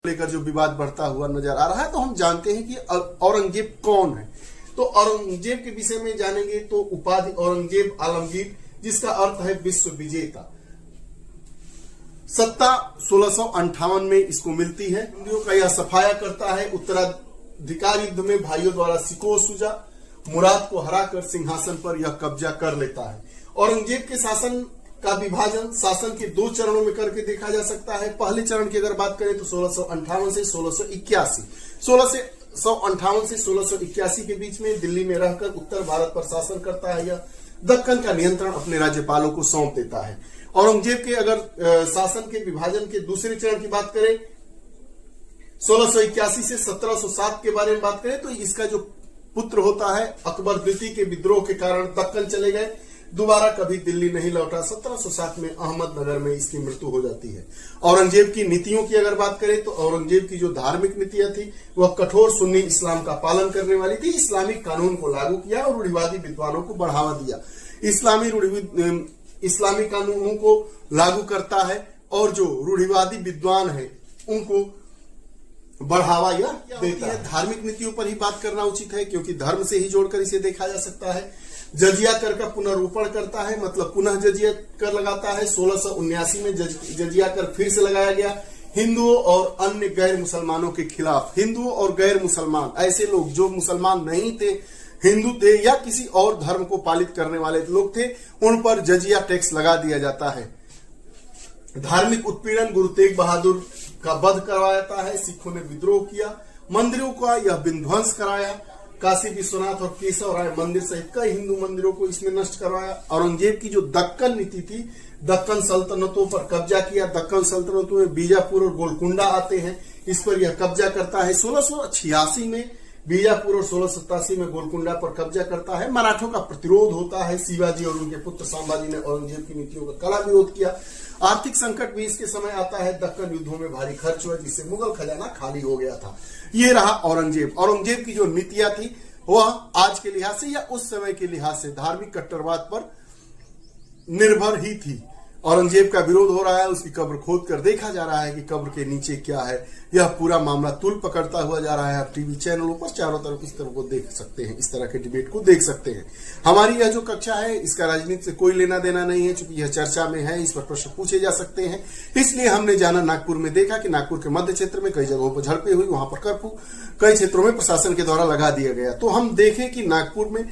लेकर जो विवाद बढ़ता हुआ नजर आ रहा है। तो हम जानते हैं कि औरंगजेब कौन है। तो औरंगजेब के विषय में जानेंगे तो उपाधि औरंगजेब आलमगीर, जिसका अर्थ है विश्व विजेता। सत्ता 1658 में इसको मिलती है। हिंदुओं का यह सफाया करता है उत्तराधिकार युद्ध में भाइयों द्वारा सिकोह सूजा, मुराद को हराकर सिंहासन पर यह कब्जा कर लेता है। औरंगजेब के शासन का विभाजन शासन के 2 चरणों में करके देखा जा सकता है। पहले चरण की अगर बात करें तो 1658 से 1681, 1658 से 1681 के बीच में दिल्ली में रहकर उत्तर भारत पर शासन करता है। यह दक्कन का नियंत्रण अपने राज्यपालों को सौंप देता है। औरंगजेब के अगर शासन के विभाजन के दूसरे चरण की बात करें 1681 से 1707 के बारे में बात करें तो इसका जो पुत्र होता है अकबर द्वितीय के विद्रोह के कारण दक्कन चले गए, दोबारा कभी दिल्ली नहीं लौटा। 1707 में अहमदनगर में इसकी मृत्यु हो जाती है। औरंगजेब की नीतियों की अगर बात करें तो औरंगजेब की जो धार्मिक नीतियां थी वह कठोर सुन्नी इस्लाम का पालन करने वाली थी। इस्लामिक कानून को लागू किया और रूढ़िवादी विद्वानों को बढ़ावा दिया। इस्लामी कानूनों को लागू करता है और जो रूढ़िवादी विद्वान है उनको बढ़ावा यह देता है। धार्मिक नीतियों पर ही बात करना उचित है क्योंकि धर्म से ही जोड़कर इसे देखा जा सकता है। जजिया कर का पुनर्रूपण करता है, मतलब पुनः जजिया कर लगाता है। 1679 में जजिया कर फिर से लगाया गया। हिंदुओं और अन्य गैर मुसलमानों के खिलाफ, हिंदुओं और गैर मुसलमान ऐसे लोग जो मुसलमान नहीं थे, हिंदू थे या किसी और धर्म को पालित करने वाले लोग थे, उन पर जजिया टैक्स लगा दिया जाता है। धार्मिक उत्पीड़न, गुरु तेग बहादुर का वध करवाता है। सिखों ने विद्रोह किया, मंदिरों का यह विध्वंस कराया। काशी विश्वनाथ और केशव राय मंदिर सहित कई हिंदू मंदिरों को इसने नष्ट करवाया। औरंगजेब की जो दक्कन नीति थी, दक्कन सल्तनतों पर कब्जा किया। दक्कन सल्तनतों में बीजापुर और गोलकुंडा आते हैं, इस पर यह कब्जा करता है। 1686 में बीजापुर और 1687 में गोलकुंडा पर कब्जा करता है। मराठों का प्रतिरोध होता है। शिवाजी और उनके पुत्र संभाजी ने औरंगजेब की नीतियों का कड़ा विरोध किया। आर्थिक संकट भी इसके समय आता है। दक्कन युद्धों में भारी खर्च हुआ जिससे मुगल खजाना खाली हो गया था। ये रहा औरंगजेब। औरंगजेब की जो नीतियां थी वह आज के लिहाज से या उस समय के लिहाज से धार्मिक कट्टरवाद पर निर्भर ही थी। औरंगजेब का विरोध हो रहा है, उसकी कब्र खोद कर देखा जा रहा है कि कब्र के नीचे क्या है। यह पूरा मामला तूल पकड़ता हुआ जा रहा है। आप टीवी चैनलों पर चारों तरफ इस तरह को देख सकते हैं, इस तरह के डिबेट को देख सकते हैं। हमारी यह जो कक्षा है इसका राजनीति से कोई लेना देना नहीं है, चूंकि यह चर्चा में है, इस पर प्रश्न पूछे जा सकते हैं। इसलिए हमने जाना नागपुर में देखा कि नागपुर के मध्य क्षेत्र में कई जगहों पर झड़पें हुई, वहां पर कर्फ्यू कई क्षेत्रों में प्रशासन के द्वारा लगा दिया गया। तो हम देखें कि नागपुर में